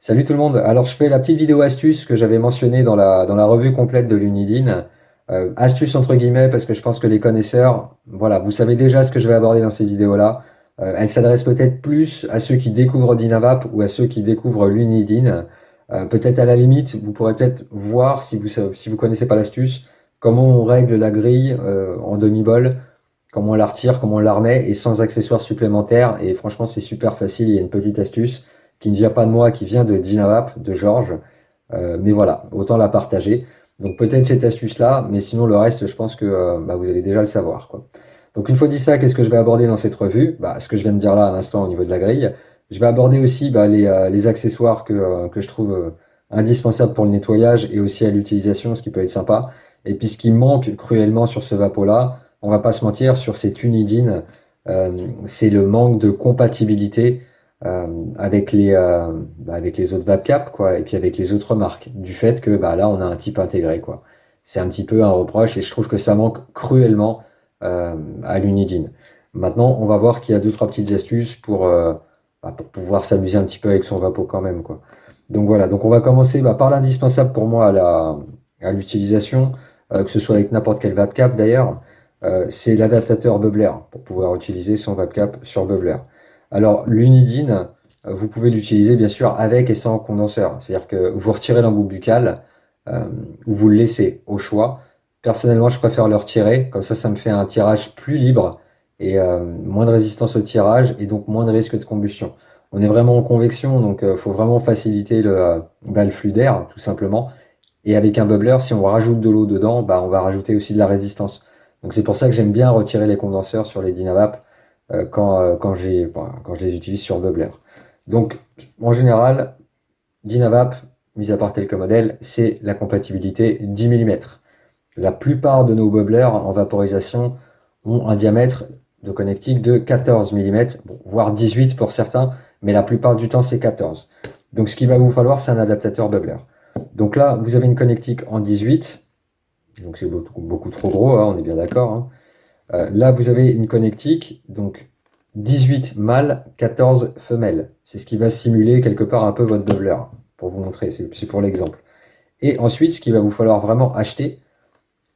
Salut tout le monde. Alors je fais la petite vidéo astuce que j'avais mentionnée dans la revue complète de l'Unidine. Astuce entre guillemets parce que je pense que les connaisseurs, voilà, vous savez déjà ce que je vais aborder dans ces vidéos-là. Elle s'adresse peut-être plus à ceux qui découvrent Dynavap ou à ceux qui découvrent l'Unidine. Peut-être à la limite, vous pourrez peut-être voir si vous connaissez pas l'astuce, comment on règle la grille en demi-bol, comment on la retire, comment on la remet et sans accessoires supplémentaires. Et franchement, c'est super facile. Il y a une petite astuce qui ne vient pas de moi, qui vient de Dynavap, de Georges. Mais voilà, autant la partager. Donc peut-être cette astuce-là, mais sinon le reste, je pense que vous allez déjà le savoir, quoi. Donc une fois dit ça, qu'est-ce que je vais aborder dans cette revue? Ce que je viens de dire là à l'instant au niveau de la grille. Je vais aborder aussi les accessoires que je trouve indispensables pour le nettoyage et aussi à l'utilisation, ce qui peut être sympa. Et puis ce qui manque cruellement sur ce Vapo-là, on va pas se mentir, sur cette Unidine, c'est le manque de compatibilité euh, avec les autres Vapcap, quoi, et puis avec les autres marques, du fait que là, on a un type intégré, quoi. C'est un petit peu un reproche et je trouve que ça manque cruellement à l'Unidine. Maintenant, on va voir qu'il y a deux, trois petites astuces pour pouvoir s'amuser un petit peu avec son Vapo quand même, quoi. Donc voilà, donc on va commencer par l'indispensable pour moi à l'utilisation, que ce soit avec n'importe quel Vapcap d'ailleurs, c'est l'adaptateur Bubbler pour pouvoir utiliser son Vapcap sur Bubbler. Alors, l'Unidine, vous pouvez l'utiliser bien sûr avec et sans condenseur. C'est-à-dire que vous retirez l'embout buccal ou vous le laissez au choix. Personnellement, je préfère le retirer. Comme ça me fait un tirage plus libre et moins de résistance au tirage et donc moins de risque de combustion. On est vraiment en convection, donc il faut vraiment faciliter le flux d'air, tout simplement. Et avec un bubbler, si on rajoute de l'eau dedans, on va rajouter aussi de la résistance. Donc c'est pour ça que j'aime bien retirer les condenseurs sur les Dynavap quand je les utilise sur bubbler. Donc en général, Dynavap, mis à part quelques modèles, c'est la compatibilité 10 mm. La plupart de nos bubblers en vaporisation ont un diamètre de connectique de 14 mm, voire 18 pour certains, mais la plupart du temps c'est 14. Donc ce qu'il va vous falloir, c'est un adaptateur bubbler. Donc là, vous avez une connectique en 18, donc c'est beaucoup, beaucoup trop gros, hein, on est bien d'accord, hein. Là, vous avez une connectique, donc 18 mâles, 14 femelles. C'est ce qui va simuler quelque part un peu votre bubbler, pour vous montrer, c'est pour l'exemple. Et ensuite, ce qu'il va vous falloir vraiment acheter,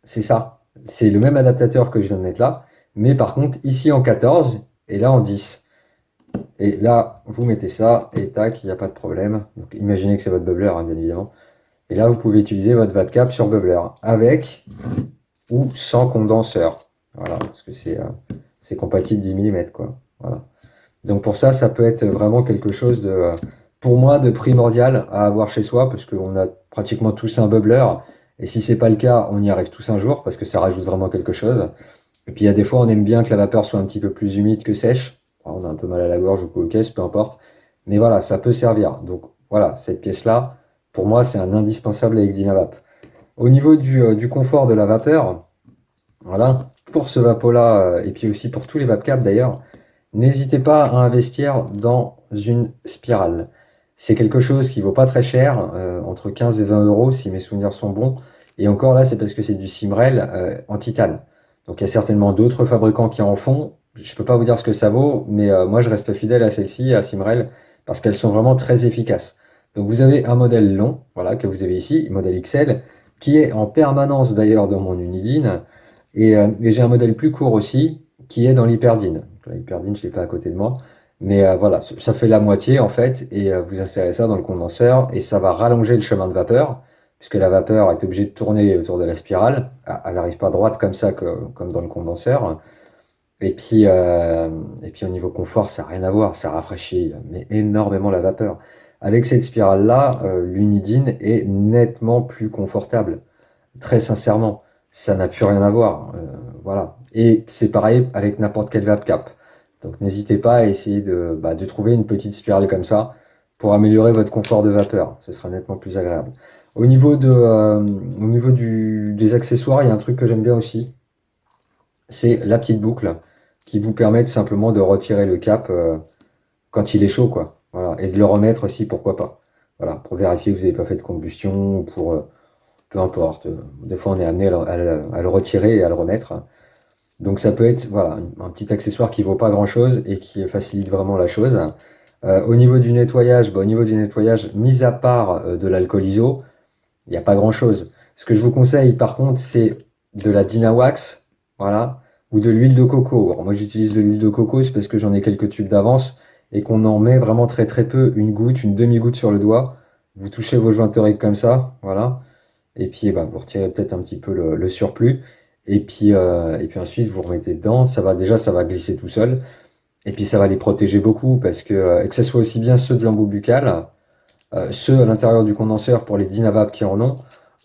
c'est ça. C'est le même adaptateur que je viens de mettre là, mais par contre, ici en 14 et là en 10. Et là, vous mettez ça, et tac, il n'y a pas de problème. Donc imaginez que c'est votre bubbler, hein, bien évidemment. Et là, vous pouvez utiliser votre Vapcap sur bubbler, avec ou sans condenseur. Voilà, parce que c'est compatible 10 mm, quoi. Voilà. Donc pour ça, ça peut être vraiment quelque chose pour moi, de primordial à avoir chez soi, parce qu'on a pratiquement tous un bubbler. Et si c'est pas le cas, on y arrive tous un jour, parce que ça rajoute vraiment quelque chose. Et puis il y a des fois, on aime bien que la vapeur soit un petit peu plus humide que sèche. On a un peu mal à la gorge ou aux caisses, peu importe. Mais voilà, ça peut servir. Donc voilà, cette pièce-là, pour moi, c'est un indispensable avec Dynavap. Au niveau du confort de la vapeur, voilà, pour ce vapo-là, et puis aussi pour tous les Vapcap d'ailleurs, n'hésitez pas à investir dans une spirale. C'est quelque chose qui vaut pas très cher, entre 15 et 20 euros si mes souvenirs sont bons. Et encore là, c'est parce que c'est du Simrel en titane. Donc il y a certainement d'autres fabricants qui en font. Je peux pas vous dire ce que ça vaut, mais moi je reste fidèle à celle-ci, à Simrel, parce qu'elles sont vraiment très efficaces. Donc vous avez un modèle long, voilà, que vous avez ici, modèle XL, qui est en permanence d'ailleurs dans mon Unidine. Et j'ai un modèle plus court aussi, qui est dans l'Hyperdine. L'Hyperdine, je ne l'ai pas à côté de moi. Mais voilà, ça fait la moitié en fait, et vous insérez ça dans le condenseur, et ça va rallonger le chemin de vapeur, puisque la vapeur est obligée de tourner autour de la spirale. Ah, elle n'arrive pas droite comme ça, comme dans le condenseur. Et puis au niveau confort, ça n'a rien à voir, ça rafraîchit mais énormément la vapeur. Avec cette spirale-là, l'Unidine est nettement plus confortable. Très sincèrement, ça n'a plus rien à voir. Voilà. Et c'est pareil avec n'importe quel Vapcap. Donc n'hésitez pas à essayer de trouver une petite spirale comme ça pour améliorer votre confort de vapeur. Ce sera nettement plus agréable. Au niveau des accessoires, il y a un truc que j'aime bien aussi, c'est la petite boucle qui vous permet tout simplement de retirer le cap quand il est chaud, quoi. Voilà. Et de le remettre aussi, pourquoi pas. Voilà, pour vérifier que vous n'avez pas fait de combustion, ou peu importe. Des fois, on est amené à le retirer et à le remettre. Donc ça peut être voilà, un petit accessoire qui vaut pas grand-chose et qui facilite vraiment la chose. Au niveau du nettoyage, mis à part de l'alcool ISO, il n'y a pas grand-chose. Ce que je vous conseille, par contre, c'est de la Dynawax, voilà, ou de l'huile de coco. Alors, moi, j'utilise de l'huile de coco, c'est parce que j'en ai quelques tubes d'avance et qu'on en met vraiment très très peu, une goutte, une demi-goutte sur le doigt. Vous touchez vos jointeriques comme ça, voilà. Et puis, bah, vous retirez peut-être un petit peu le surplus. Et puis ensuite, vous remettez dedans. Ça va glisser tout seul. Et puis, ça va les protéger beaucoup parce que ce soit aussi bien ceux de l'embout buccal, ceux à l'intérieur du condenseur pour les Dynavap qui en ont,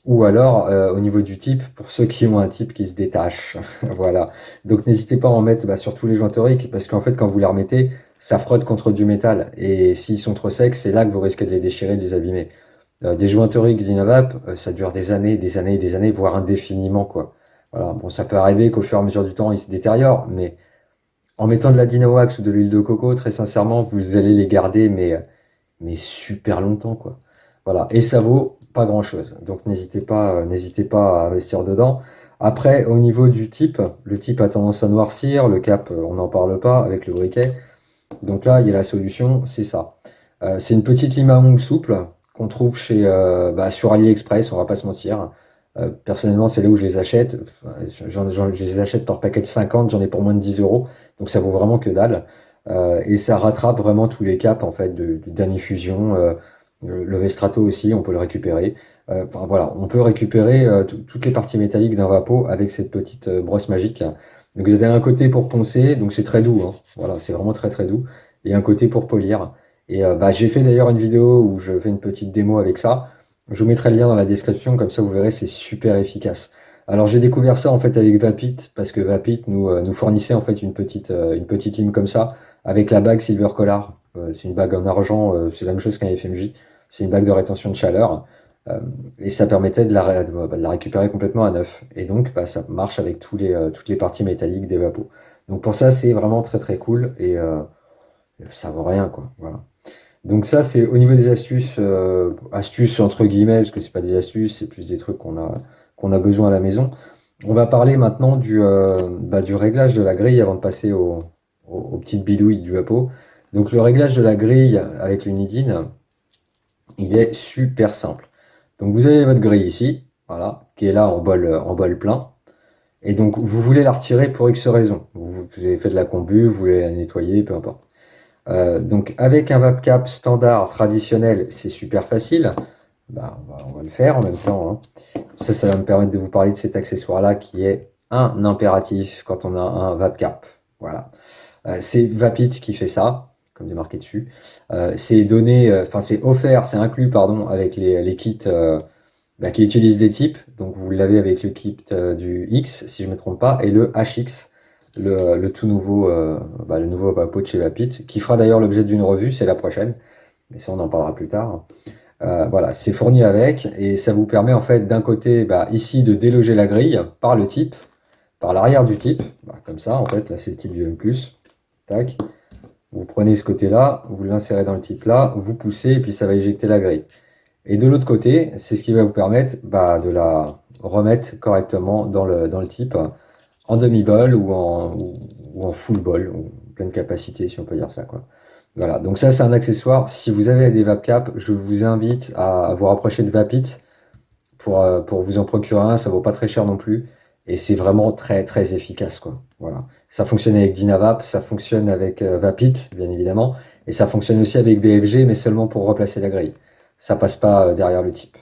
ou alors au niveau du type pour ceux qui ont un type qui se détache. Voilà. Donc n'hésitez pas à en mettre sur tous les jointoriques parce qu'en fait quand vous les remettez, ça frotte contre du métal et s'ils sont trop secs, c'est là que vous risquez de les déchirer, de les abîmer. Des jointoriques Dynavap, ça dure des années, des années, des années, voire indéfiniment quoi. Voilà. Bon, ça peut arriver qu'au fur et à mesure du temps, ils se détériorent, mais en mettant de la Dynawax ou de l'huile de coco, très sincèrement, vous allez les garder, mais super longtemps, quoi. Voilà. Et ça vaut pas grand-chose. Donc n'hésitez pas à investir dedans. Après, au niveau du type, le type a tendance à noircir, le cap, on n'en parle pas avec le briquet. Donc là, il y a la solution, c'est ça. C'est une petite lime à ongles souple qu'on trouve sur AliExpress, on va pas se mentir. Personnellement, c'est là où je les achète. Je les achète par paquet de 50, j'en ai pour moins de 10 euros. Donc ça vaut vraiment que dalle. Et ça rattrape vraiment tous les caps en fait de d'annifusion. Le Vestrato aussi, on peut le récupérer. Enfin voilà, on peut récupérer toutes les parties métalliques d'un Vapo avec cette petite brosse magique. Donc vous avez un côté pour poncer, donc c'est très doux, hein. Voilà, c'est vraiment très très doux. Et un côté pour polir. Et j'ai fait d'ailleurs une vidéo où je fais une petite démo avec ça. Je vous mettrai le lien dans la description, comme ça vous verrez, c'est super efficace. Alors j'ai découvert ça en fait avec Vapit, parce que Vapit nous fournissait en fait une petite lime comme ça, avec la bague Silver Collar. C'est une bague en argent, c'est la même chose qu'un FMJ. C'est une bague de rétention de chaleur. Euh, et ça permettait de la récupérer complètement à neuf. Et donc ça marche avec toutes les parties métalliques des vapos. Donc pour ça c'est vraiment très très cool et ça vaut rien quoi. Voilà. Donc ça, c'est au niveau des astuces, astuces entre guillemets, parce que c'est pas des astuces, c'est plus des trucs qu'on a besoin à la maison. On va parler maintenant du réglage de la grille avant de passer aux petites bidouilles du Apo. Donc le réglage de la grille avec l'Unidine, il est super simple. Donc vous avez votre grille ici, voilà, qui est là en bol plein. Et donc vous voulez la retirer pour X raison. Vous avez fait de la combu, vous voulez la nettoyer, peu importe. Donc avec un VapCap standard traditionnel, c'est super facile. Bah, on va le faire en même temps, hein. Ça va me permettre de vous parler de cet accessoire-là qui est un impératif quand on a un VapCap. Voilà. C'est Vapit qui fait ça, comme il est marqué dessus. C'est donné, enfin c'est offert, c'est inclus, pardon, avec les kits qui utilisent des types. Donc vous l'avez avec le kit du X, si je ne me trompe pas, et le HX, le tout nouveau, le nouveau Vapo de chez Vapit, qui fera d'ailleurs l'objet d'une revue, c'est la prochaine, mais ça on en parlera plus tard. Voilà, c'est fourni avec, et ça vous permet en fait d'un côté, ici, de déloger la grille par le type, par l'arrière du type, comme ça en fait, là c'est le type du M+, tac. Vous prenez ce côté-là, vous l'insérez dans le type là, vous poussez, et puis ça va éjecter la grille. Et de l'autre côté, c'est ce qui va vous permettre de la remettre correctement dans le type en demi-bol ou en full bol, ou pleine capacité si on peut dire ça, quoi. Voilà, donc ça c'est un accessoire. Si vous avez des VapCap, je vous invite à vous rapprocher de Vapit pour vous en procurer un, ça vaut pas très cher non plus. Et c'est vraiment très très efficace, quoi. Voilà. Ça fonctionne avec Dynavap, ça fonctionne avec Vapit, bien évidemment, et ça fonctionne aussi avec BFG, mais seulement pour replacer la grille. Ça passe pas derrière le type.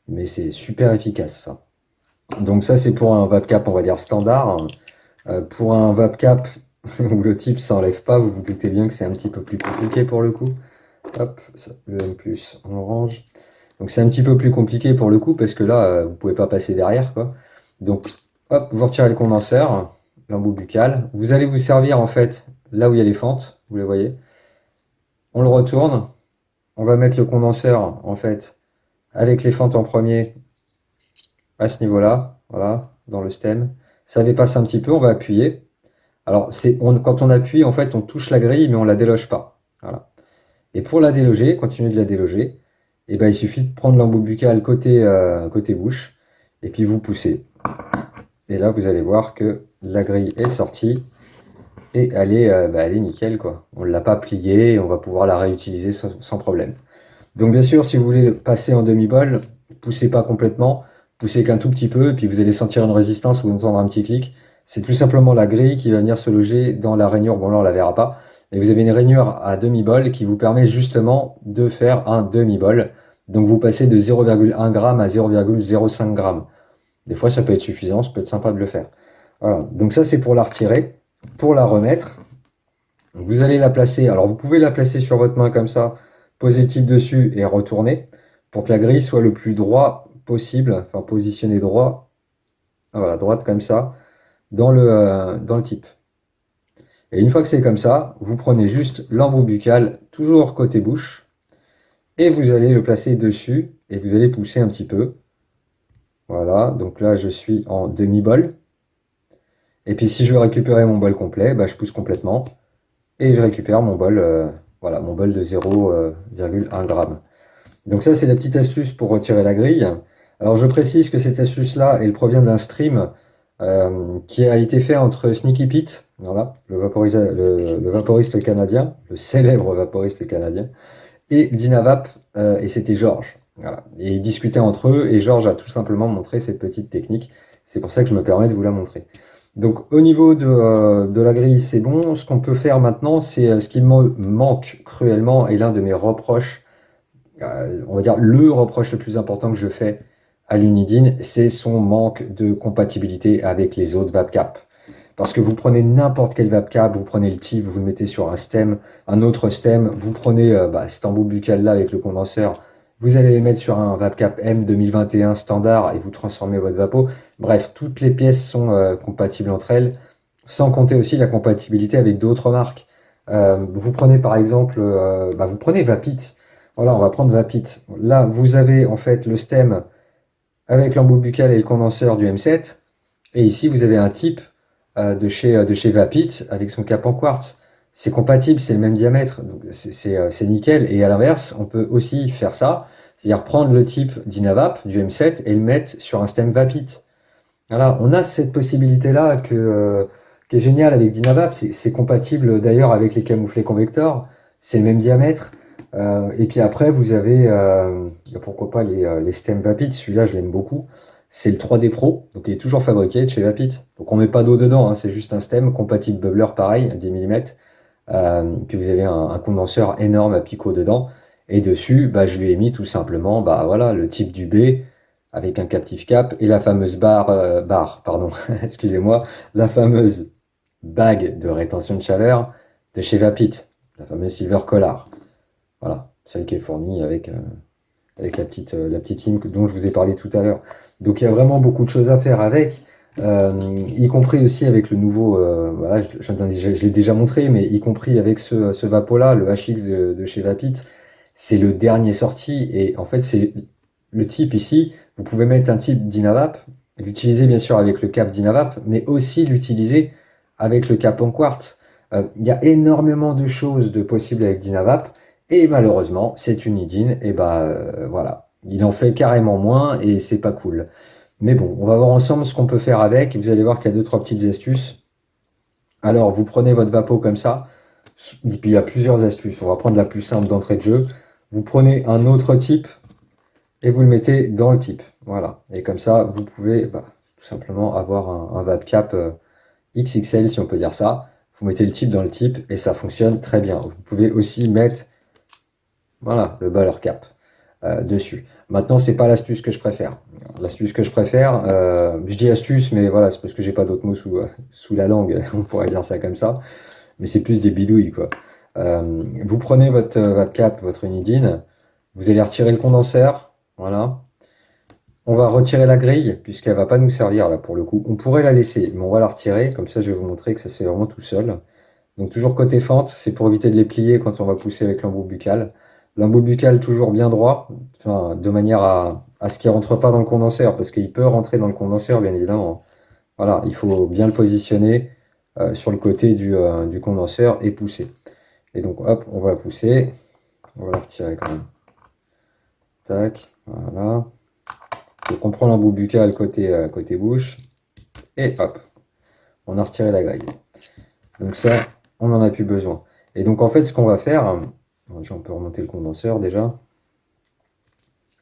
Mais c'est super efficace, ça. Donc ça, c'est pour un VapCap, on va dire, standard. Pour un VapCap où le type s'enlève pas, vous vous doutez bien que c'est un petit peu plus compliqué pour le coup. Hop, le M+, en orange. Donc c'est un petit peu plus compliqué pour le coup, parce que là, vous pouvez pas passer derrière, quoi. Donc, hop, vous retirez le condenseur, l'embout buccal. Vous allez vous servir, en fait, là où il y a les fentes, vous les voyez. On le retourne. On va mettre le condenseur, en fait, avec les fentes en premier, à ce niveau-là, voilà, dans le stem. Ça dépasse un petit peu, on va appuyer. Alors, quand on appuie, en fait, on touche la grille, mais on la déloge pas. Voilà. Et pour la déloger, continuer de la déloger, il suffit de prendre l'embout buccal côté bouche, et puis vous poussez. Et là, vous allez voir que la grille est sortie. et elle est nickel, quoi. On ne l'a pas pliée et on va pouvoir la réutiliser sans problème. Donc bien sûr, si vous voulez passer en demi-bol, poussez pas complètement, poussez qu'un tout petit peu, et puis vous allez sentir une résistance ou entendre un petit clic. C'est tout simplement la grille qui va venir se loger dans la rainure. Bon là, on la verra pas. Mais vous avez une rainure à demi-bol qui vous permet justement de faire un demi-bol. Donc vous passez de 0,1 g à 0,05 g. Des fois, ça peut être suffisant, ça peut être sympa de le faire. Voilà. Donc ça, c'est pour la retirer. Pour la remettre, vous allez la placer. Alors vous pouvez la placer sur votre main comme ça, poser le type dessus et retourner pour que la grille soit le plus droit possible, enfin positionner droit, voilà, droite comme ça, dans le type. Et une fois que c'est comme ça, vous prenez juste l'embout buccal, toujours côté bouche, et vous allez le placer dessus, et vous allez pousser un petit peu. Voilà, donc là je suis en demi-bol. Et puis si je veux récupérer mon bol complet, bah, je pousse complètement, et je récupère mon bol, voilà, mon bol de 0,1 g. Donc ça, c'est la petite astuce pour retirer la grille. Alors je précise que cette astuce-là, elle provient d'un stream qui a été fait entre Sneaky Pete, voilà, le vaporiste canadien, le célèbre vaporiste canadien, et Dynavap, et c'était Georges. Voilà. Et ils discutaient entre eux, et Georges a tout simplement montré cette petite technique. C'est pour ça que je me permets de vous la montrer. Donc au niveau de la grille, c'est bon. Ce qu'on peut faire maintenant, c'est ce qui me manque cruellement, et l'un de mes reproches, on va dire le reproche le plus important que je fais à l'Unidine, c'est son manque de compatibilité avec les autres VapCap. Parce que vous prenez n'importe quel VapCap, vous prenez le type, vous le mettez sur un stem, un autre stem, vous prenez cet embout buccal là avec le condenseur, vous allez les mettre sur un VapCap M 2021 standard et vous transformez votre vapo. Bref, toutes les pièces sont compatibles entre elles, sans compter aussi la compatibilité avec d'autres marques. Vous prenez par exemple, vous prenez Vapit. Voilà, on va prendre Vapit. Là, vous avez en fait le stem avec l'embout buccal et le condenseur du M7. Et ici, vous avez un type de chez Vapit avec son cap en quartz. C'est compatible, c'est le même diamètre, donc c'est nickel. Et à l'inverse, on peut aussi faire ça, c'est-à-dire prendre le type d'Inavap du M7 et le mettre sur un stem Vapit. Voilà, on a cette possibilité-là qui est géniale avec Dynavap. C'est compatible d'ailleurs avec les camouflés convectors. C'est le même diamètre. Et puis après, vous avez, pourquoi pas, les stems Vapit. Celui-là, je l'aime beaucoup. C'est le 3D Pro. Donc, il est toujours fabriqué de chez Vapit. Donc, on met pas d'eau dedans, hein. C'est juste un stem compatible bubbler pareil, 10 mm. Puis vous avez un condenseur énorme à picot dedans. Et dessus, je lui ai mis tout simplement voilà, le type du B avec un captif cap et la fameuse barre, pardon, excusez-moi, la fameuse bague de rétention de chaleur de chez Vapit, la fameuse Silver Collar. Voilà, celle qui est fournie avec la petite ligne dont je vous ai parlé tout à l'heure. Donc il y a vraiment beaucoup de choses à faire avec, y compris aussi avec le nouveau, voilà, je l'ai déjà montré, mais y compris avec ce Vapo-là, le HX de chez Vapit, c'est le dernier sorti, et en fait c'est le type ici, vous pouvez mettre un type Dynavap, l'utiliser bien sûr avec le cap Dynavap, mais aussi l'utiliser avec le cap en quartz. Il y a énormément de choses de possibles avec Dynavap, et malheureusement, c'est une idine, et voilà. Il en fait carrément moins, et c'est pas cool. Mais bon, on va voir ensemble ce qu'on peut faire avec, vous allez voir qu'il y a deux, trois petites astuces. Alors, vous prenez votre Vapo comme ça, et puis il y a plusieurs astuces. On va prendre la plus simple d'entrée de jeu. Vous prenez un autre type, et vous le mettez dans le type. Voilà. Et comme ça, vous pouvez tout simplement avoir un VapCap XXL, si on peut dire ça. Vous mettez le type dans le type et ça fonctionne très bien. Vous pouvez aussi mettre voilà, le Baller Cap dessus. Maintenant, c'est pas l'astuce que je préfère. L'astuce que je préfère, je dis astuce, mais voilà, c'est parce que j'ai pas d'autres mots sous la langue, on pourrait dire ça comme ça. Mais c'est plus des bidouilles, quoi. Vous prenez votre VapCap, votre Unidine, vous allez retirer le condenseur, voilà. On va retirer la grille, puisqu'elle va pas nous servir là pour le coup. On pourrait la laisser, mais on va la retirer, comme ça je vais vous montrer que ça se fait vraiment tout seul. Donc toujours côté fente, c'est pour éviter de les plier quand on va pousser avec l'embout buccal. L'embout buccal toujours bien droit, enfin, de manière à ce qu'il ne rentre pas dans le condenseur, parce qu'il peut rentrer dans le condenseur, bien évidemment. Voilà, il faut bien le positionner sur le côté du condenseur et pousser. Et donc hop, on va pousser, on va la retirer quand même. Tac, voilà. Donc on prend l'embout buccal côté bouche, et hop, on a retiré la grille. Donc ça, on n'en a plus besoin. Et donc en fait, ce qu'on va faire, on peut remonter le condenseur déjà.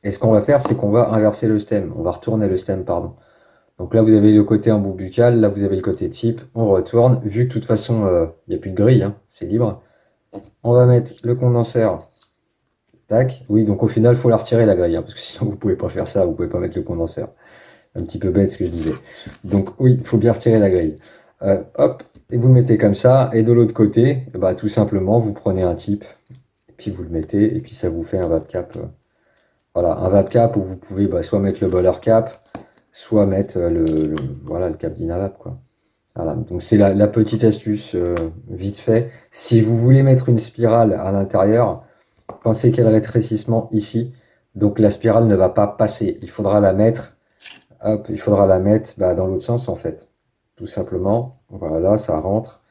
Et ce qu'on va faire, c'est qu'on va inverser le stem. On va retourner le stem, pardon. Donc là, vous avez le côté embout buccal, là, vous avez le côté type. On retourne. Vu que de toute façon, il n'y a plus de grille, hein, c'est libre. On va mettre le condenseur. Tac. Oui, donc au final, il faut la retirer la grille, hein, parce que sinon, vous pouvez pas faire ça, vous pouvez pas mettre le condenseur. Un petit peu bête ce que je disais. Donc oui, il faut bien retirer la grille. Hop, et vous le mettez comme ça. Et de l'autre côté, bah, tout simplement, vous prenez un type, et puis vous le mettez, et puis ça vous fait un VapCap. Voilà, un VapCap où vous pouvez bah, soit mettre le bowler cap, soit mettre voilà, le cap d'Inavap, quoi. Voilà, donc c'est la petite astuce vite fait. Si vous voulez mettre une spirale à l'intérieur, pensez qu'il y a le rétrécissement ici. Donc la spirale ne va pas passer. Il faudra la mettre, hop, il faudra la mettre bah, dans l'autre sens en fait. Tout simplement. Voilà, ça rentre.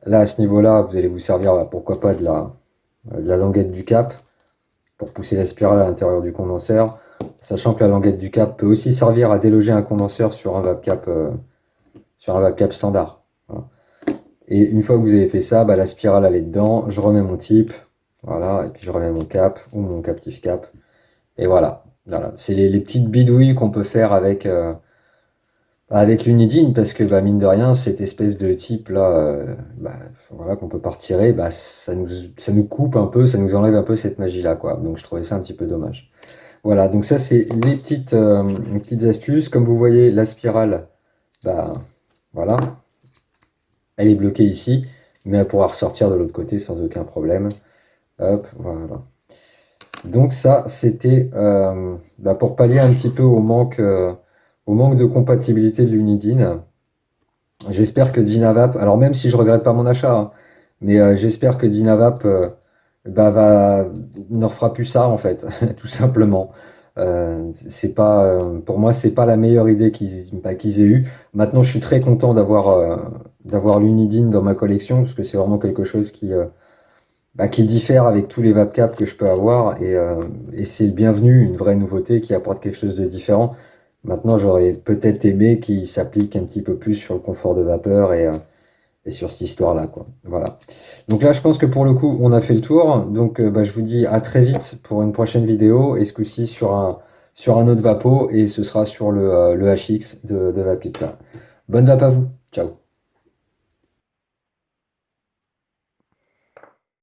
Là, à ce niveau-là, vous allez vous servir, bah, pourquoi pas, de la languette du cap pour pousser la spirale à l'intérieur du condenseur. Sachant que la languette du cap peut aussi servir à déloger un condenseur sur un VapCap standard. Voilà. Et une fois que vous avez fait ça, bah, la spirale elle est dedans, je remets mon type, voilà, et puis je remets mon cap ou mon captif cap. Et voilà. Voilà. C'est les petites bidouilles qu'on peut faire avec l'Unidine, parce que bah, mine de rien, cette espèce de type là, bah, voilà, qu'on peut pas retirer, bah, ça nous coupe un peu, ça nous enlève un peu cette magie là, quoi. Donc je trouvais ça un petit peu dommage. Voilà, donc ça c'est les petites astuces. Comme vous voyez, la spirale, bah, voilà, elle est bloquée ici, mais elle pourra ressortir de l'autre côté sans aucun problème. Hop, voilà. Donc ça, c'était bah, pour pallier un petit peu au manque de compatibilité de l'Unidine. J'espère que Dynavap, alors même si je regrette pas mon achat, hein, mais j'espère que Dynavap bah, ne refera plus ça en fait, tout simplement. C'est pas, pour moi, c'est pas la meilleure idée qu'ils aient eue. Maintenant, je suis très content d'avoir l'Unidine dans ma collection parce que c'est vraiment quelque chose qui diffère avec tous les Vapcap que je peux avoir et c'est le bienvenu, une vraie nouveauté qui apporte quelque chose de différent. Maintenant, j'aurais peut-être aimé qu'il s'applique un petit peu plus sur le confort de vapeur et sur cette histoire-là, quoi. Voilà. Donc là, je pense que pour le coup, on a fait le tour. Donc, bah, je vous dis à très vite pour une prochaine vidéo et ce coup-ci sur un autre Vapo et ce sera sur le HX de Vapit. Bonne vape à vous. Ciao.